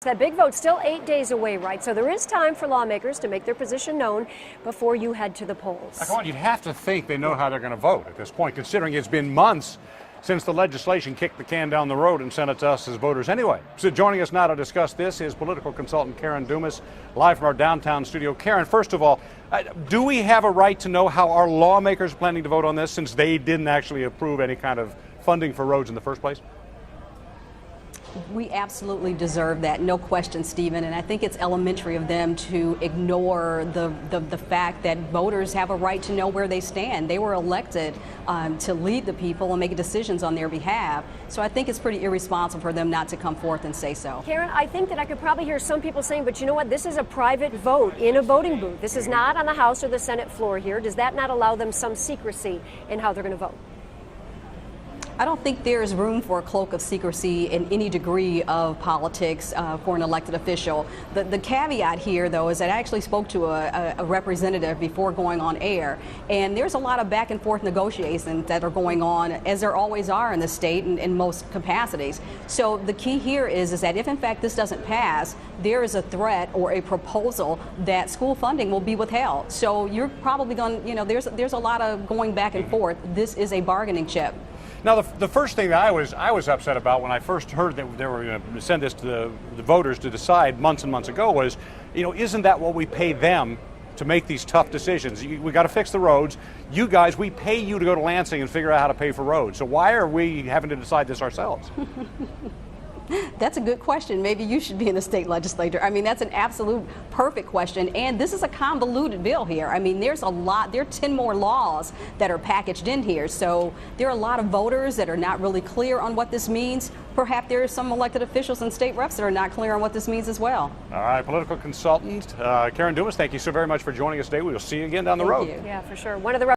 That big vote's still 8 days away, right? So there is time for lawmakers to make their position known before you head to the polls. Now, come on, you'd have to think they know how they're going to vote at this point, considering it's been months since the legislation kicked the can down the road and sent it to us as voters anyway. So joining us now to discuss this is political consultant Karen Dumas, live from our downtown studio. Karen, first of all, do we have a right to know how our lawmakers are planning to vote on this, since they didn't actually approve any kind of funding for roads in the first place? We absolutely deserve that, no question, Stephen. And I think it's elementary of them to ignore the fact that voters have a right to know where they stand. They were elected to lead the people and make decisions on their behalf. So I think it's pretty irresponsible for them not to come forth and say so. Karen, I think that I could probably hear some people saying, but you know what, this is a private vote in a voting booth. This is not on the House or the Senate floor here. Does that not allow them some secrecy in how they're going to vote? I don't think there's room for a cloak of secrecy in any degree of politics for an elected official. The caveat here, though, is that I actually spoke to a representative before going on air, and there's a lot of back and forth negotiations that are going on, as there always are in the state in most capacities. So the key here is that if in fact this doesn't pass, there is a threat or a proposal that school funding will be withheld. So you're probably going, there's a lot of going back and forth. This is a bargaining chip. Now, the first thing that I was upset about when I first heard that they were going to send this to the voters to decide months and months ago was, isn't that what we pay them to make these tough decisions? We got to fix the roads. You guys, we pay you to go to Lansing and figure out how to pay for roads. So why are we having to decide this ourselves? That's a good question. Maybe you should be in the state legislature. I mean, that's an absolute perfect question. And this is a convoluted bill here. I mean, there are 10 more laws that are packaged in here. So there are a lot of voters that are not really clear on what this means. Perhaps there are some elected officials and state reps that are not clear on what this means as well. All right, political consultant Karen Dumas, thank you so very much for joining us today. We will see you again down the road. Thank you. Yeah, for sure. One of the